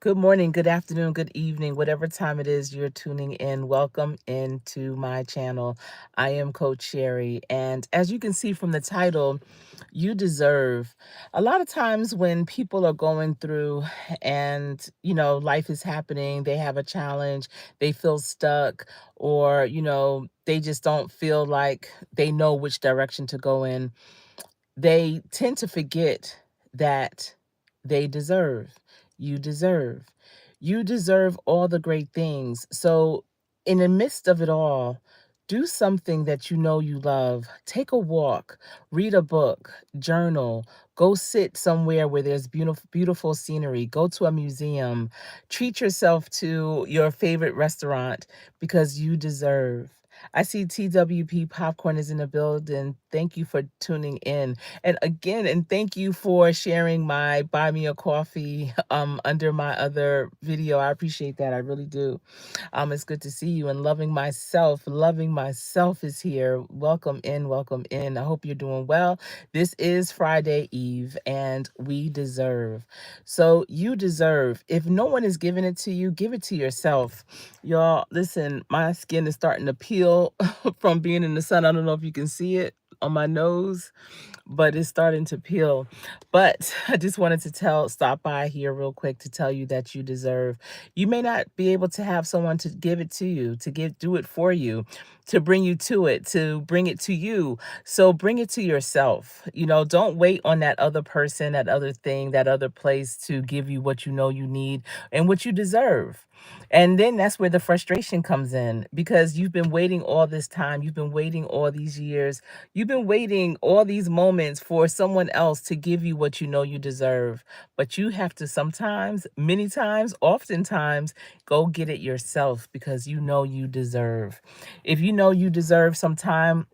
Good morning, good afternoon, good evening, whatever time it is you're tuning in. Welcome into my channel. I am Coach Sherri, and as you can see from the title, you deserve. A lot of times when people are going through and, life is happening, they have a challenge, they feel stuck, or, they just don't feel like they know which direction to go in. They tend to forget that they deserve. You deserve. You deserve all the great things. So, in the midst of it all, do something that you know you love. Take a walk, read a book, journal, go sit somewhere where there's beautiful scenery, go to a museum, treat yourself to your favorite restaurant because you deserve. I see TWP Popcorn is in the building. Thank you for tuning in. And again, and thank you for sharing my buy me a coffee under my other video. I appreciate that. I really do. It's good to see you, and loving myself. Loving myself is here. Welcome in, welcome in. I hope you're doing well. This is Friday Eve, and we deserve. So you deserve. If no one is giving it to you, give it to yourself. Y'all, listen, my skin is starting to peel from being in the sun. I don't know if you can see it on my nose, but it's starting to peel. But I just wanted to stop by here real quick to tell you that you deserve. You may not be able to have someone to give it to you, do it for you, to bring you to it, to bring it to you. So bring it to yourself. Don't wait on that other person, that other thing, that other place to give you what you know you need and what you deserve. And then that's where the frustration comes in, because you've been waiting all this time, you've been waiting all these years, you've been waiting all these moments for someone else to give you what you know you deserve. But you have to sometimes, many times, oftentimes, go get it yourself because you know you deserve. If you know you deserve some time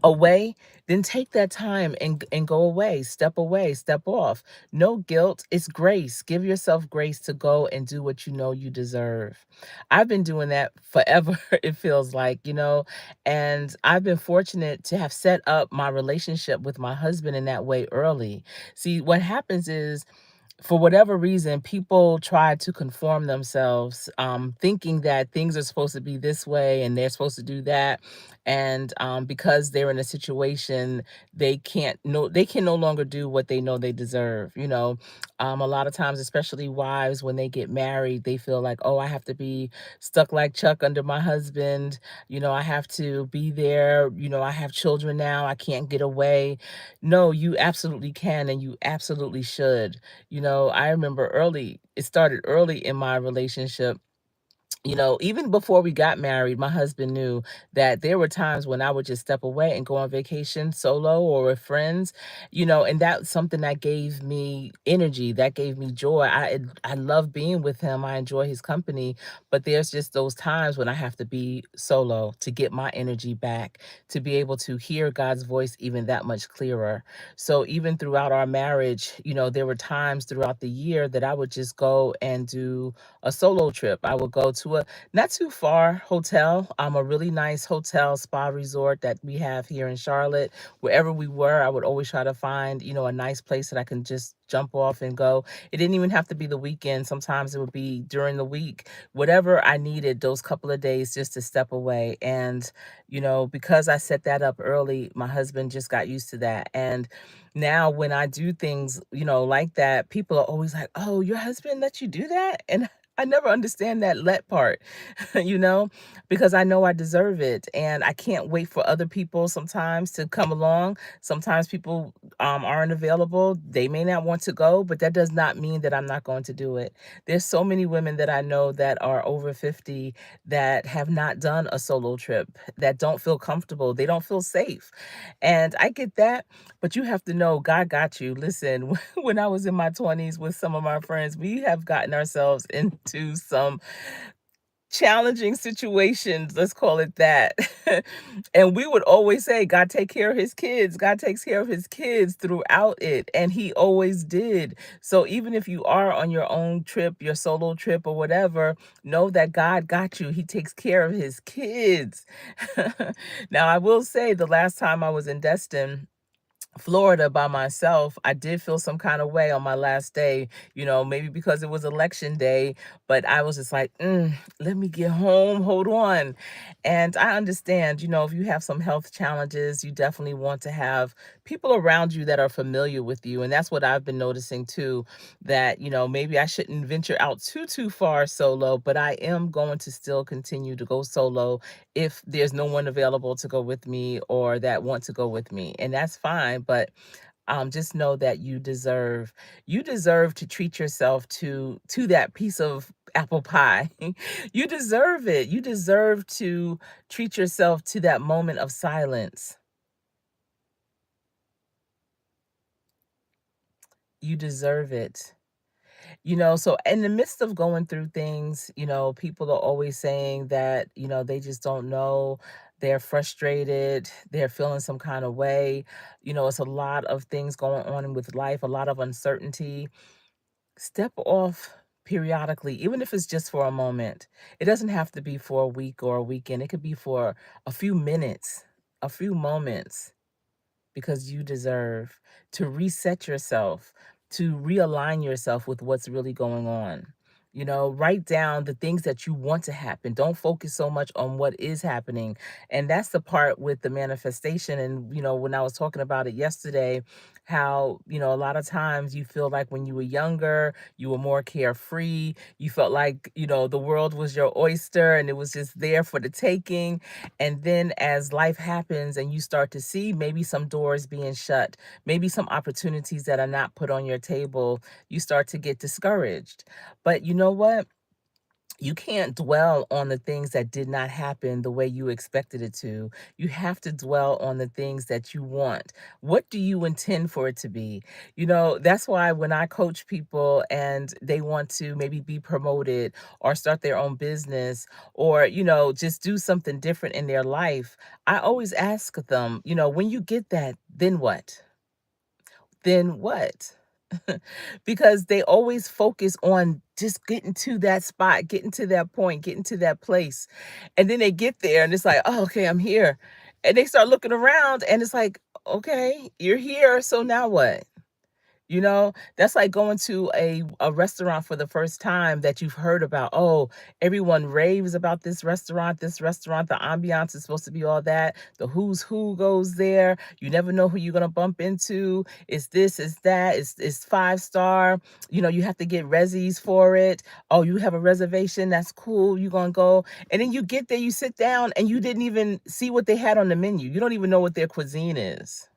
away, then take that time and go away, step off. No guilt, it's grace. Give yourself grace to go and do what you know you deserve. I've been doing that forever, it feels like, and I've been fortunate to have set up my relationship with my husband in that way early. See, what happens is, for whatever reason, people try to conform themselves, thinking that things are supposed to be this way and they're supposed to do that. And because they're in a situation, they can no longer do what they know they deserve. A lot of times, especially wives, when they get married, they feel like, oh, I have to be stuck like Chuck under my husband. I have to be there. I have children now. I can't get away. No, you absolutely can, and you absolutely should. I remember it started early in my relationship. Even before we got married, my husband knew that there were times when I would just step away and go on vacation solo or with friends, and that's something that gave me energy, that gave me joy. I love being with him. I enjoy his company, but there's just those times when I have to be solo to get my energy back, to be able to hear God's voice even that much clearer. So even throughout our marriage, there were times throughout the year that I would just go and do a solo trip. I would go to a not too far hotel, a really nice hotel spa resort that we have here in Charlotte. Wherever we were, I would always try to find, a nice place that I can just jump off and go. It didn't even have to be the weekend. Sometimes it would be during the week, whatever I needed those couple of days just to step away. And, because I set that up early, my husband just got used to that. And now when I do things, like that, people are always like, oh, your husband let you do that? And I never understand that let part, you know, because I know I deserve it. And I can't wait for other people sometimes to come along. Sometimes people aren't available. They may not want to go, but that does not mean that I'm not going to do it. There's so many women that I know that are over 50 that have not done a solo trip, that don't feel comfortable. They don't feel safe. And I get that, but you have to know God got you. Listen, when I was in my 20s with some of my friends, we have gotten ourselves into some challenging situations, let's call it that. And we would always say, God take care of his kids. God takes care of his kids throughout it. And he always did. So even if you are on your own trip, your solo trip or whatever, know that God got you. He takes care of his kids. Now, I will say the last time I was in Destin, Florida by myself, I did feel some kind of way on my last day, maybe because it was election day, but I was just like, let me get home, hold on. And I understand, if you have some health challenges, you definitely want to have people around you that are familiar with you. And that's what I've been noticing too, that, maybe I shouldn't venture out too far solo, but I am going to still continue to go solo if there's no one available to go with me or that want to go with me. And that's fine. But just know that you deserve to treat yourself to that piece of apple pie. You deserve it. You deserve to treat yourself to that moment of silence. You deserve it. So in the midst of going through things, people are always saying that, they just don't know. They're frustrated. They're feeling some kind of way. It's a lot of things going on with life, a lot of uncertainty. Step off periodically, even if it's just for a moment. It doesn't have to be for a week or a weekend. It could be for a few minutes, a few moments, because you deserve to reset yourself, to realign yourself with what's really going on. Write down the things that you want to happen. Don't focus so much on what is happening. And that's the part with the manifestation. And, when I was talking about it yesterday, how, a lot of times you feel like when you were younger, you were more carefree. You felt like, the world was your oyster and it was just there for the taking. And then as life happens and you start to see maybe some doors being shut, maybe some opportunities that are not put on your table, you start to get discouraged. But you know what? You can't dwell on the things that did not happen the way you expected it to. You have to dwell on the things that you want. What do you intend for it to be? That's why when I coach people and they want to maybe be promoted or start their own business or, just do something different in their life, I always ask them, when you get that, then what? Then what? Because they always focus on just getting to that spot, getting to that point, getting to that place. And then they get there and it's like, oh, okay, I'm here. And they start looking around and it's like, okay, you're here. So now what? That's like going to a restaurant for the first time that you've heard about. Oh, everyone raves about this restaurant. This restaurant, the ambiance is supposed to be all that. The who's who goes there. You never know who you're gonna bump into. Is this, is that, is 5 star. You have to get resis for it. Oh, you have a reservation. That's cool. You're gonna go. And then you get there, you sit down, and you didn't even see what they had on the menu. You don't even know what their cuisine is.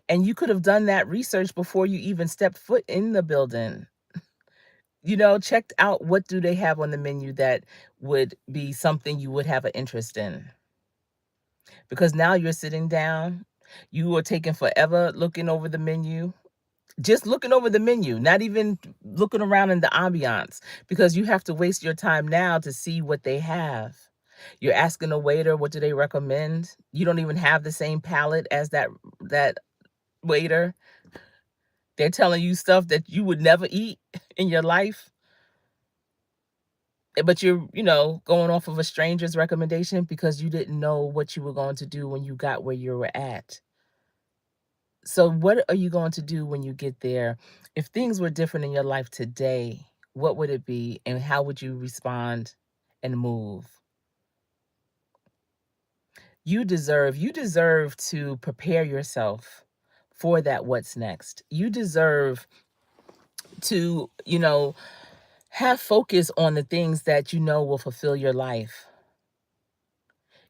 And you could have done that research before you even stepped foot in the building. Checked out what do they have on the menu that would be something you would have an interest in. Because now you're sitting down, you are taking forever looking over the menu, just looking over the menu, not even looking around in the ambiance, because you have to waste your time now to see what they have. You're asking a waiter, what do they recommend? You don't even have the same palate as that waiter. They're telling you stuff that you would never eat in your life, but you're, going off of a stranger's recommendation because you didn't know what you were going to do when you got where you were at. So what are you going to do when you get there? If things were different in your life today, what would it be and how would you respond and move? You deserve to prepare yourself for that what's next. You deserve to, have focus on the things that you know will fulfill your life.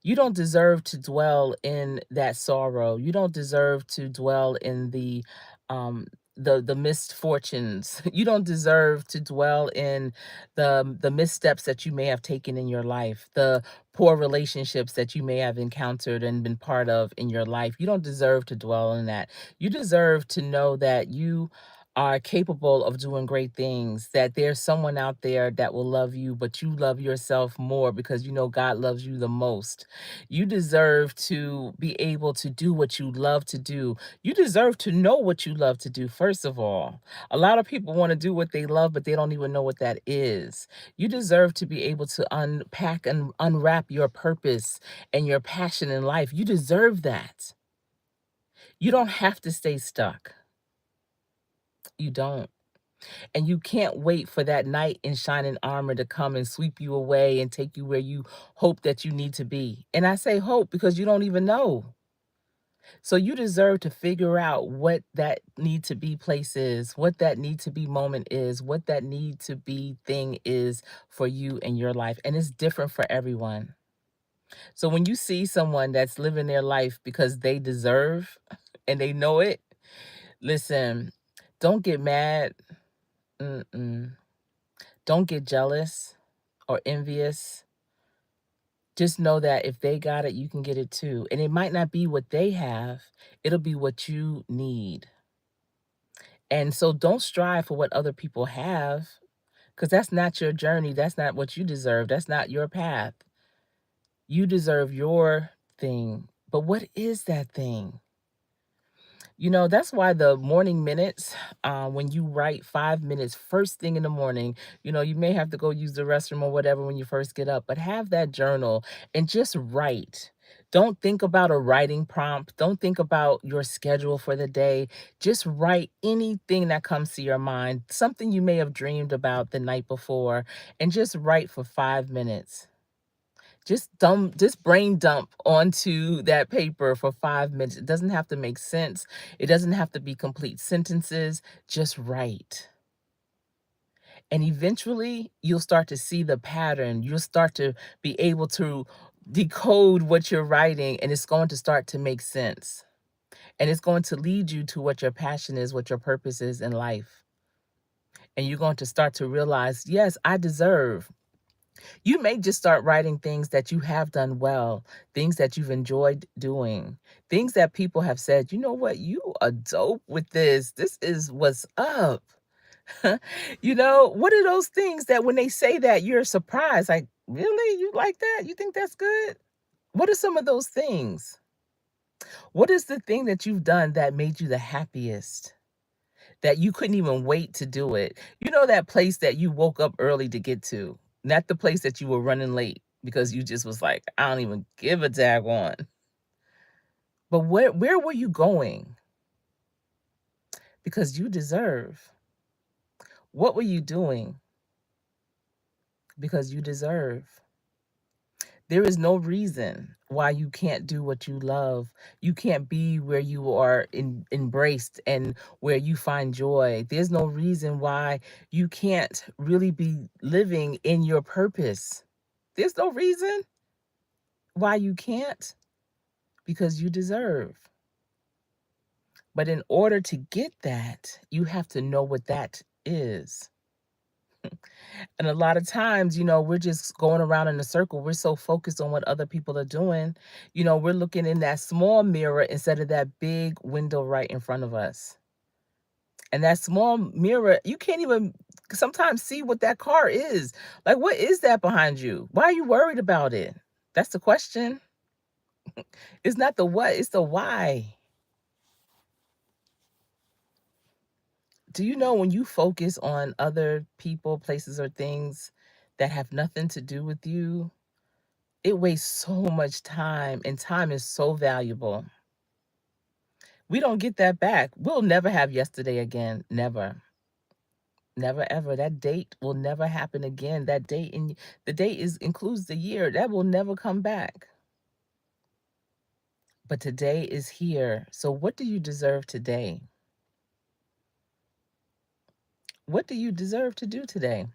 You don't deserve to dwell in that sorrow. You don't deserve to dwell in um the misfortunes. You don't deserve to dwell in the missteps that you may have taken in your life, the poor relationships that you may have encountered and been part of in your life. You don't deserve to dwell in that. You deserve to know that you are capable of doing great things, that there's someone out there that will love you, but you love yourself more because you know God loves you the most. You deserve to be able to do what you love to do. You deserve to know what you love to do, first of all. A lot of people want to do what they love, but they don't even know what that is. You deserve to be able to unpack and unwrap your purpose and your passion in life. You deserve that. You don't have to stay stuck. You don't. And you can't wait for that knight in shining armor to come and sweep you away and take you where you hope that you need to be. And I say hope because you don't even know. So you deserve to figure out what that need to be place is, what that need to be moment is, what that need to be thing is for you in your life. And it's different for everyone. So when you see someone that's living their life because they deserve and they know it, listen, don't get mad. Mm-mm. Don't get jealous or envious. Just know that if they got it, you can get it too. And it might not be what they have, it'll be what you need. And so don't strive for what other people have because that's not your journey. That's not what you deserve. That's not your path. You deserve your thing. But what is that thing? That's why the morning minutes, when you write 5 minutes first thing in the morning, you may have to go use the restroom or whatever when you first get up, but have that journal and just write. Don't think about a writing prompt. Don't think about your schedule for the day. Just write anything that comes to your mind, something you may have dreamed about the night before, and just write for 5 minutes. Just brain dump onto that paper for 5 minutes. It doesn't have to make sense. It doesn't have to be complete sentences. Just write. And eventually you'll start to see the pattern. You'll start to be able to decode what you're writing, and it's going to start to make sense. And it's going to lead you to what your passion is, what your purpose is in life. And you're going to start to realize, yes, I deserve. You may just start writing things that you have done well, things that you've enjoyed doing, things that people have said, you know what, you are dope with this. This is what's up. What are those things that when they say that you're surprised? Like, really? You like that? You think that's good? What are some of those things? What is the thing that you've done that made you the happiest? That you couldn't even wait to do it. That place that you woke up early to get to, not the place that you were running late because you just was like, I don't even give a daggone. But where were you going? Because you deserve. What were you doing? Because you deserve. There is no reason why you can't do what you love. You can't be where you are embraced and where you find joy. There's no reason why you can't really be living in your purpose. There's no reason why you can't because you deserve. But in order to get that, you have to know what that is. And a lot of times, we're just going around in a circle. We're so focused on what other people are doing. We're looking in that small mirror instead of that big window right in front of us. And that small mirror, you can't even sometimes see what that car is. Like, what is that behind you? Why are you worried about it? That's the question. It's not the what, it's the why. Do you know when you focus on other people, places, or things that have nothing to do with you, it wastes so much time, and time is so valuable. We don't get that back. We'll never have yesterday again. Never. Never ever. That date will never happen again. That date in the date is includes the year. That will never come back. But today is here. So what do you deserve today? What do you deserve to do today?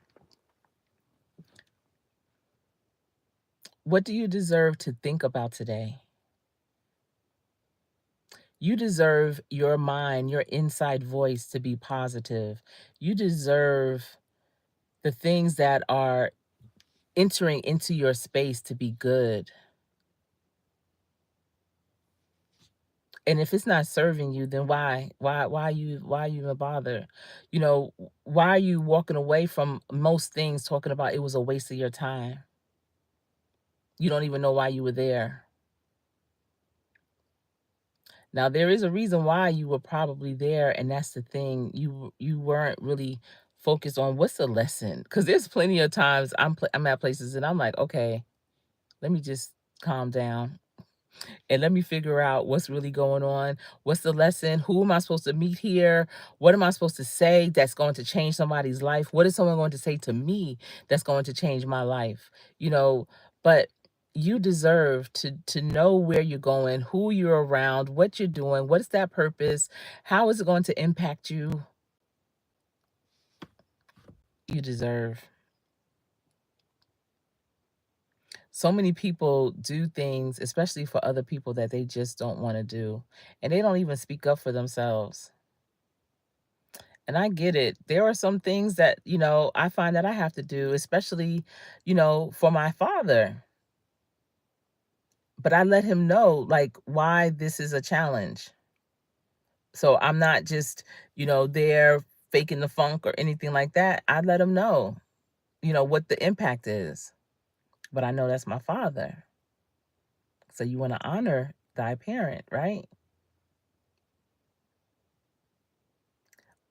What do you deserve to think about today? You deserve your mind, your inside voice to be positive. You deserve the things that are entering into your space to be good. And if it's not serving you, then why? Why you even bother? Why are you walking away from most things talking about it was a waste of your time? You don't even know why you were there. Now there is a reason why you were probably there, and that's the thing. You weren't really focused on what's the lesson, because there's plenty of times I'm at places and I'm like, okay, let me just calm down. and let me figure out what's really going on. What's the lesson? Who am I supposed to meet here? What am I supposed to say that's going to change somebody's life? What is someone going to say to me that's going to change my life? You know, but you deserve to know where you're going, who you're around, what you're doing, what's that purpose, how is it going to impact you? You deserve. So many people do things, especially for other people, that they just don't want to do, and they don't even speak up for themselves. And I get it. There are some things that, I find that I have to do, especially, for my father. But I let him know, like, why this is a challenge. So I'm not just, there faking the funk or anything like that. I let him know, what the impact is. But I know that's my father. So you want to honor thy parent, right?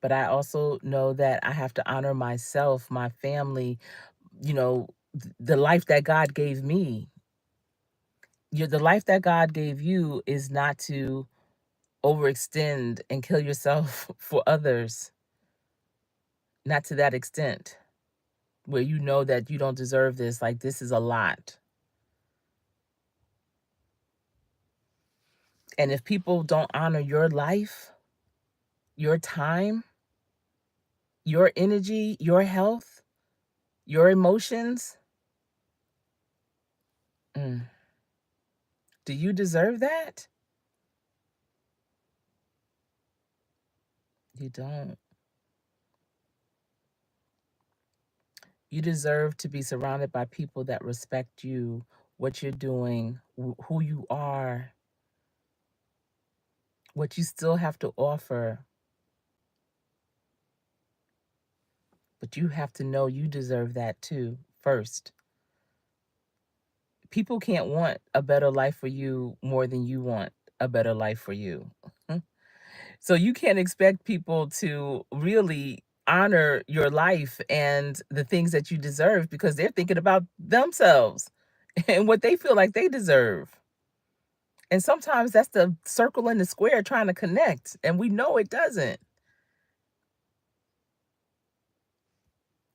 But I also know that I have to honor myself, my family, the life that God gave me. The life that God gave you is not to overextend and kill yourself for others, not to that extent where you know that you don't deserve this. Like, this is a lot. And if people don't honor your life, your time, your energy, your health, your emotions, mm, do you deserve that? You don't. You deserve to be surrounded by people that respect you, what you're doing, who you are, what you still have to offer. But you have to know you deserve that too, first. People can't want a better life for you more than you want a better life for you. So you can't expect people to really honor your life and the things that you deserve because they're thinking about themselves and what they feel like they deserve. And sometimes that's the circle in the square trying to connect, and we know it doesn't.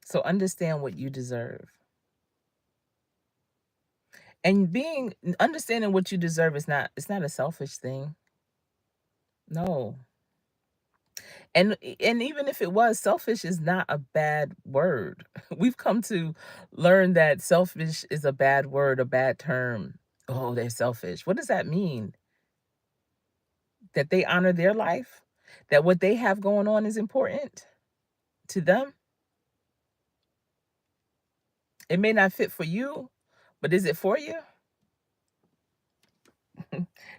So understand what you deserve. And understanding what you deserve is not, it's not a selfish thing. No. And even if it was, selfish is not a bad word. We've come to learn that selfish is a bad word, a bad term. Oh, they're selfish. What does that mean? That they honor their life? That what they have going on is important to them? It may not fit for you, but is it for you?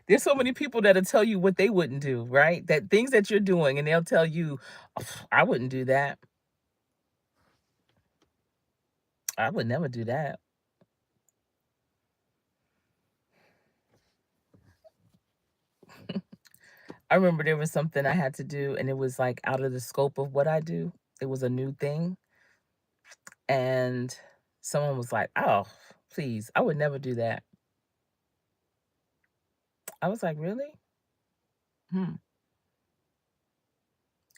There's so many people that'll tell you what they wouldn't do, right? That things that you're doing, and they'll tell you, I wouldn't do that. I would never do that. I remember there was something I had to do, and it was like out of the scope of what I do. It was a new thing. And someone was like, oh, please, I would never do that. I was like, really? Hmm.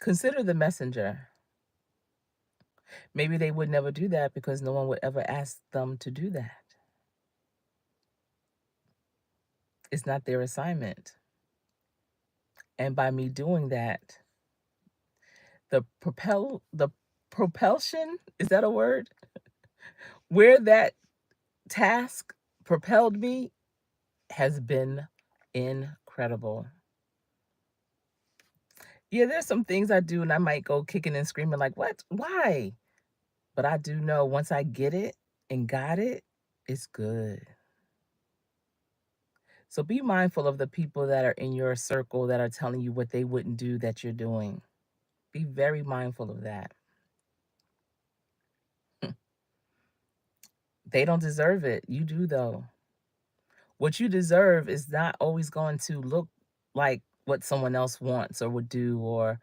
Consider the messenger. Maybe they would never do that because no one would ever ask them to do that. It's not their assignment. And by me doing that, the propulsion, is that a word? Where that task propelled me has been incredible. Yeah, there's some things I do and I might go kicking and screaming like, "What? Why?" But I do know once I get it and got it, it's good. So be mindful of the people that are in your circle that are telling you what they wouldn't do that you're doing. Be very mindful of that. They don't deserve it. You do, though. What you deserve is not always going to look like what someone else wants or would do, or,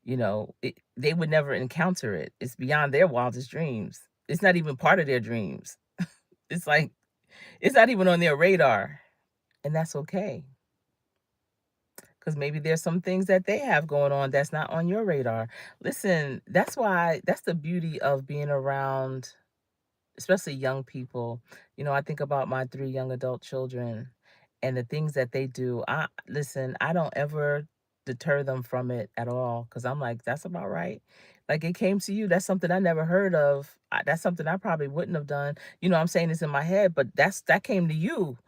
they would never encounter it. It's beyond their wildest dreams. It's not even part of their dreams. It's like, it's not even on their radar. And that's okay. Because maybe there's some things that they have going on that's not on your radar. Listen, that's the beauty of being around, especially young people. I think about my 3 young adult children and the things that they do. I don't ever deter them from it at all because I'm like, "That's about right." Like, it came to you, that's something I never heard of. That's something I probably wouldn't have done. I'm saying this in my head, but that came to you,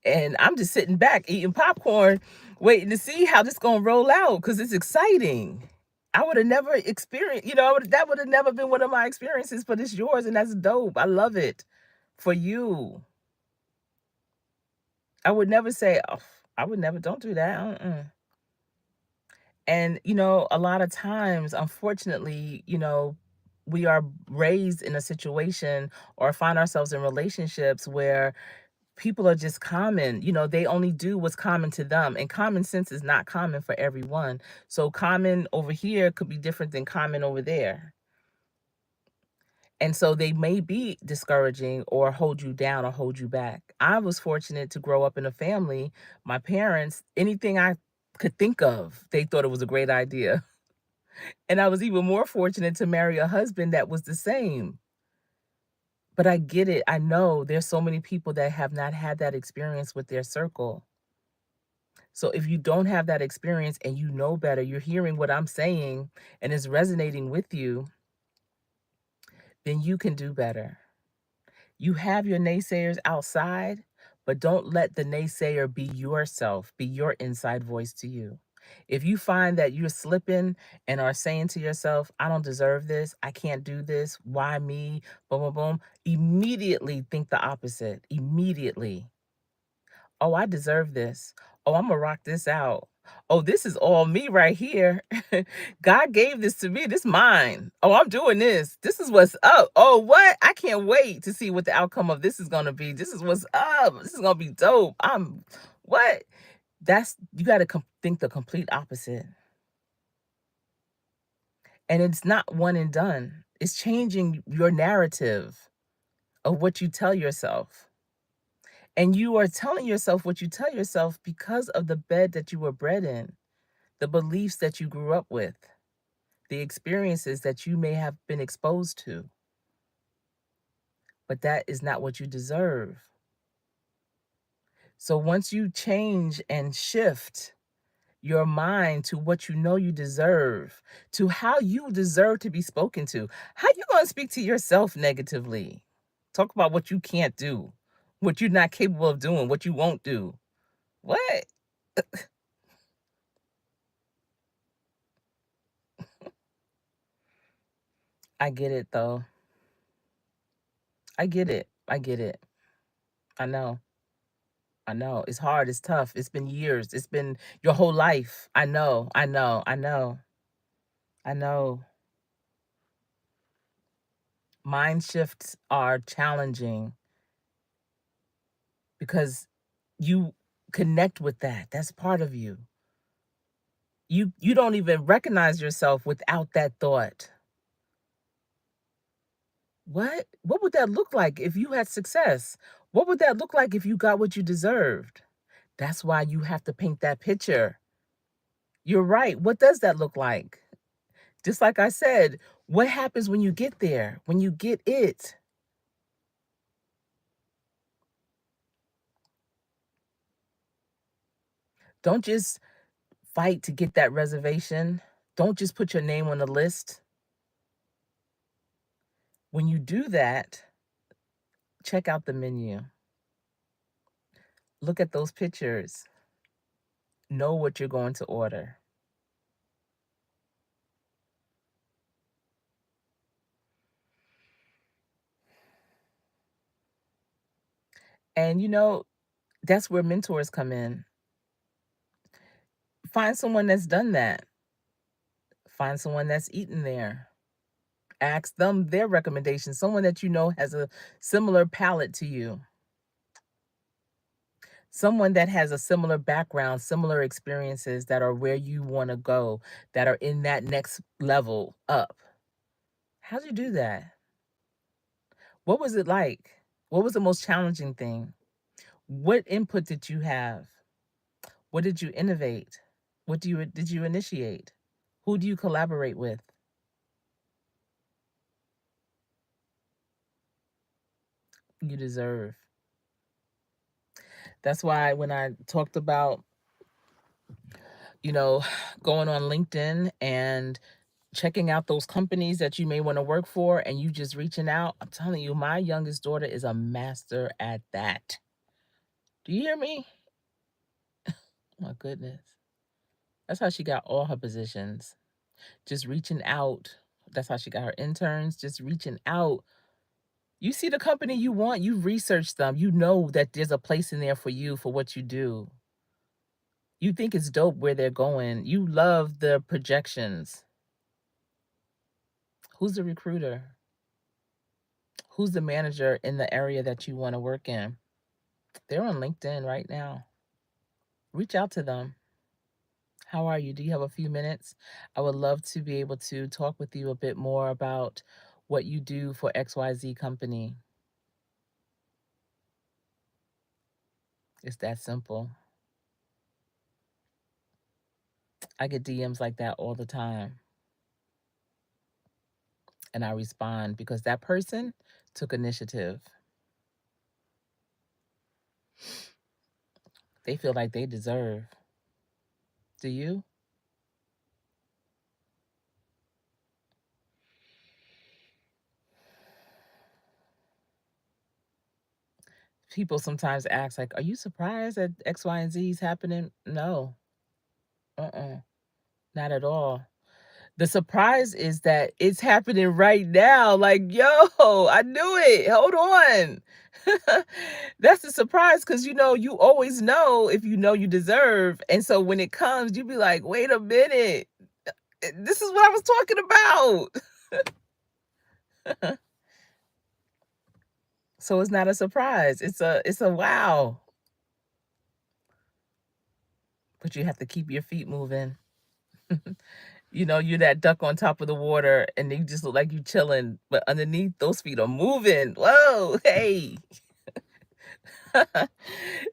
and I'm just sitting back eating popcorn, waiting to see how this gonna roll out because it's exciting. I would have never experienced, that would have never been one of my experiences, but it's yours, and that's dope. I love it for you. I would never say, oh, I would never, don't do that. And, a lot of times, unfortunately, we are raised in a situation or find ourselves in relationships where people are just common. They only do what's common to them. And common sense is not common for everyone. So common over here could be different than common over there. And so they may be discouraging or hold you down or hold you back. I was fortunate to grow up in a family. My parents, anything I could think of, they thought it was a great idea. And I was even more fortunate to marry a husband that was the same. But I get it. I know there's so many people that have not had that experience with their circle. So if you don't have that experience and you know better, you're hearing what I'm saying and it's resonating with you, then you can do better. You have your naysayers outside, but don't let the naysayer be yourself, be your inside voice to you. If you find that you're slipping and are saying to yourself, I don't deserve this, I can't do this, why me, boom, boom, boom, immediately think the opposite. Immediately. Oh, I deserve this. Oh, I'm gonna rock this out. Oh, this is all me right here. God gave this to me. This mine. Oh, I'm doing this. This is what's up. Oh, what? I can't wait to see what the outcome of this is gonna be. This is what's up. This is gonna be dope. I'm what? That's you got to think the complete opposite. And it's not one and done. It's changing your narrative of what you tell yourself. And you are telling yourself what you tell yourself because of the bed that you were bred in, the beliefs that you grew up with, the experiences that you may have been exposed to. But that is not what you deserve. So once you change and shift your mind to what you know you deserve, to how you deserve to be spoken to, how you going to speak to yourself negatively? Talk about what you can't do, what you're not capable of doing, what you won't do. What? I get it though. I get it. I get it. I know. I know. It's hard. It's tough. It's been years. It's been your whole life. I know. I know. I know. I know. Mind shifts are challenging because you connect with that. That's part of you. You don't even recognize yourself without that thought. What? What would that look like if you had success? What would that look like if you got what you deserved? That's why you have to paint that picture. You're right. What does that look like? Just like I said, what happens when you get there? When you get it? Don't just fight to get that reservation. Don't just put your name on the list. When you do that, check out the menu. Look at those pictures. Know what you're going to order. And that's where mentors come in. Find someone that's done that. Find someone that's eaten there. Ask them their recommendations. Someone that you know has a similar palate to you. Someone that has a similar background, similar experiences that are where you want to go, that are in that next level up. How'd you do that? What was it like? What was the most challenging thing? What input did you have? What did you innovate? What did you initiate? Who do you collaborate with? You deserve. That's why when I talked about, you know, going on LinkedIn and checking out those companies that you may want to work for and you just reaching out, I'm telling you, my youngest daughter is a master at that. Do you hear me? Oh my goodness. That's how she got all her positions. Just reaching out. That's how she got her interns, just reaching out. You see the company you want, you research them. You know that there's a place in there for you for what you do. You think it's dope where they're going. You love the projections. Who's the recruiter? Who's the manager in the area that you want to work in? They're on LinkedIn right now. Reach out to them. How are you? Do you have a few minutes? I would love to be able to talk with you a bit more about what you do for XYZ company. It's that simple. I get DMs like that all the time, and I respond because that person took initiative. They feel like they deserve. Do you? People sometimes ask, like, are you surprised that X, Y, and Z is happening? No. Uh-uh. Not at all. The surprise is that it's happening right now. Like, yo, I knew it. Hold on. That's the surprise because you always know if you know you deserve. And so when it comes, you be like, wait a minute. This is what I was talking about. So it's not a surprise. It's a wow. But you have to keep your feet moving. You're that duck on top of the water and you just look like you chilling, but underneath those feet are moving. Whoa, hey.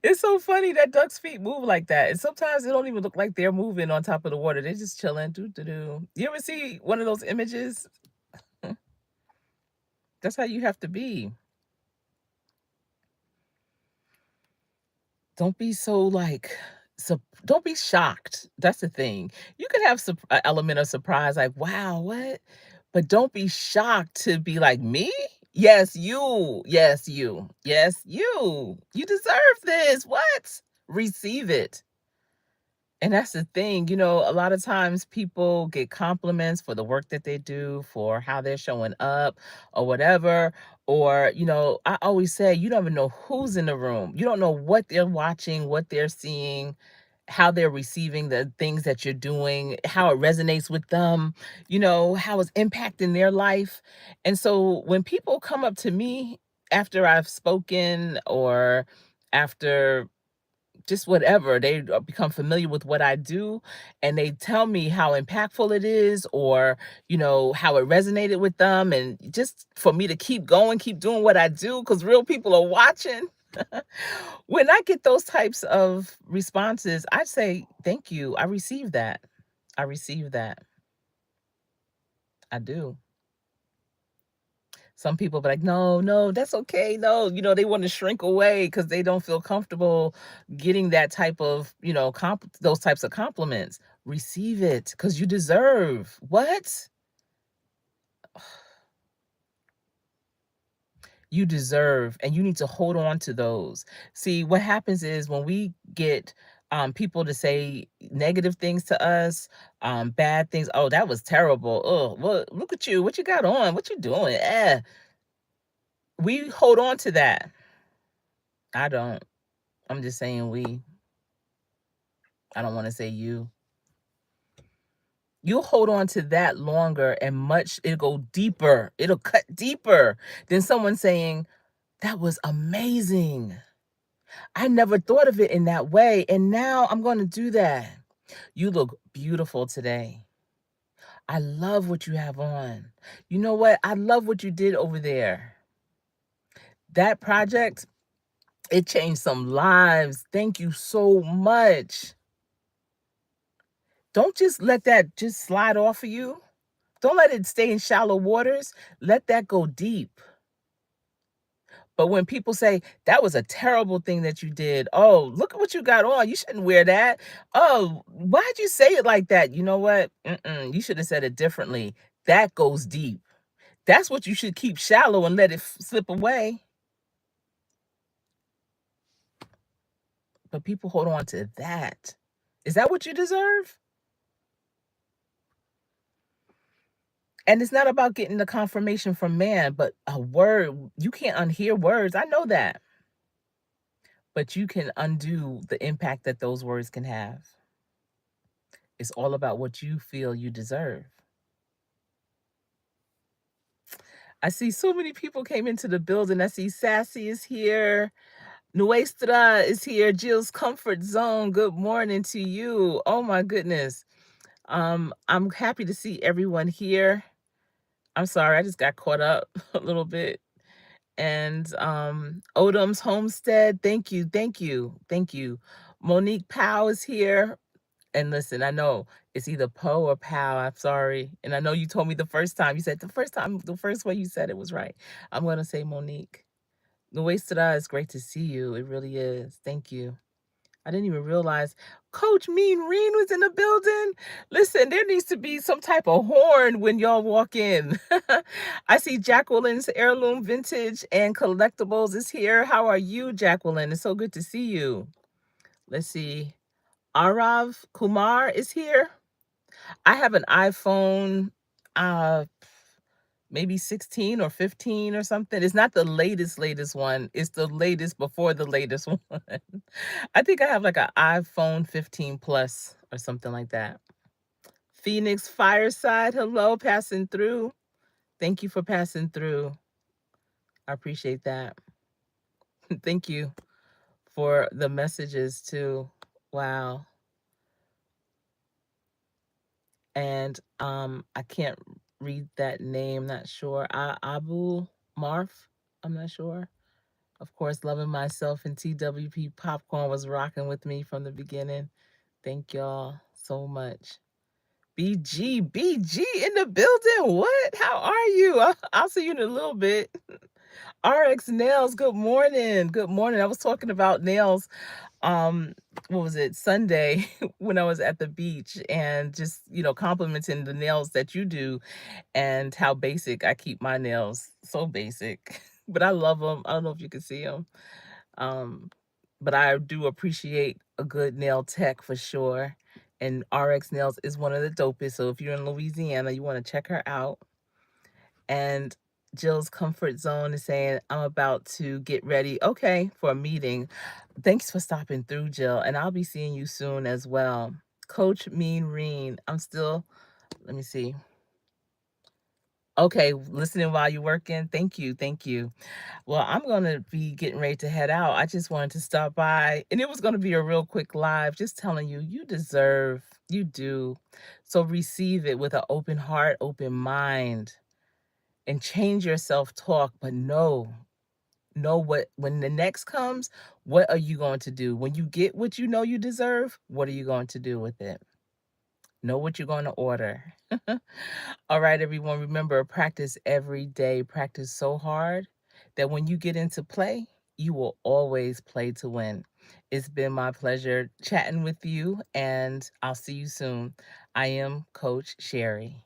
It's so funny that ducks' feet move like that. And sometimes it don't even look like they're moving on top of the water. They're just chilling. Doo, doo, doo. You ever see one of those images? That's how you have to be. Don't be so like don't be shocked. That's the thing. You can have an element of surprise, like, wow, what? But don't be shocked to be like, me? Yes, you. Yes, you. Yes, you. You deserve this. What? Receive it. And that's the thing, a lot of times people get compliments for the work that they do, for how they're showing up or whatever. Or, I always say, you don't even know who's in the room. You don't know what they're watching, what they're seeing, how they're receiving the things that you're doing, how it resonates with them, how it's impacting their life. And so when people come up to me after I've spoken or after just whatever. They become familiar with what I do and they tell me how impactful it is or, how it resonated with them. And just for me to keep going, keep doing what I do because real people are watching. When I get those types of responses, I say, thank you. I receive that. I receive that. I do. Some people be like, no, no, that's okay. No, they want to shrink away because they don't feel comfortable getting that type of, those types of compliments. Receive it because you deserve. What? You deserve, and you need to hold on to those. See, what happens is when we get people to say negative things to us, bad things. Oh, that was terrible. Oh, well, look at you. What you got on? What you doing? We hold on to that. I don't. I'm just saying we. I don't want to say you. You'll hold on to that longer and it'll go deeper. It'll cut deeper than someone saying, that was amazing. I never thought of it in that way. And now I'm going to do that. You look beautiful today. I love what you have on. You know what? I love what you did over there. That project, It changed some lives. Thank you so much. Don't just let that just slide off of you. Don't let it stay in shallow waters. Let that go deep. But when people say, "That was a terrible thing that you did. Oh, look at what you got on. You shouldn't wear that. Oh, why'd you say it like that?" You know what? You should have said it differently. That goes deep. That's what you should keep shallow and let it slip away. But people hold on to that. Is that what you deserve? And it's not about getting the confirmation from man, but a word. You can't unhear words. I know that. But you can undo the impact that those words can have. It's all about what you feel you deserve. I see so many people came into the building. I see Sassy is here. Nuestra is here. Jill's Comfort Zone. Good morning to you. Oh my goodness. I'm happy to see everyone here. I'm sorry, I just got caught up a little bit. And Odom's Homestead, thank you, thank you, thank you. Monique Powell is here. And listen, I know it's either Poe or Pow. I'm sorry. And I know you told me the first time. You said the first way you said it was right. I'm gonna say Monique. Nuestra, it's great to see you. It really is. Thank you. I didn't even realize Coach Mean Reen was in the building. Listen, there needs to be some type of horn when y'all walk in. I see Jacqueline's Heirloom Vintage and Collectibles is here. How are you, Jacqueline? It's so good to see you. Let's see. Arav Kumar is here. I have an iPhone, uh, maybe 16 or 15 or something. It's not the latest one. It's the latest before the latest one. I think I have like an iPhone 15 Plus or something like that. Phoenix Fireside, hello, passing through. Thank you for passing through. I appreciate that. Thank you for the messages too. Wow. And I can't read that name, not sure. Abu Marf, I'm not sure. Of course, Loving Myself and TWP Popcorn was rocking with me from the beginning. Thank y'all so much. BG in the building. What? How are you? I'll see you in a little bit. RX Nails, good morning. Good morning. I was talking about nails um what was it, Sunday, when I was at the beach, and just complimenting the nails that you do and how basic I keep my nails. So basic. But I love them. I don't know if you can see them. um but I do appreciate a good nail tech for sure, and RX Nails is one of the dopest. So if you're in Louisiana, you want to check her out. And Jill's Comfort Zone is saying, I'm about to get ready, okay, for a meeting. Thanks for stopping through, Jill, and I'll be seeing you soon as well. Coach Mean Reen, I'm still, let me see. Okay, listening while you're working. Thank you, thank you. Well, I'm going to be getting ready to head out. I just wanted to stop by, and it was going to be a real quick live, just telling you, you deserve, you do. So receive it with an open heart, open mind, and change your self-talk. But know what, when the next comes, what are you going to do? When you get what you know you deserve, what are you going to do with it? Know what you're going to order. All right, everyone, remember, practice every day. Practice so hard that when you get into play, you will always play to win. It's been my pleasure chatting with you, and I'll see you soon. I am Coach Sherri.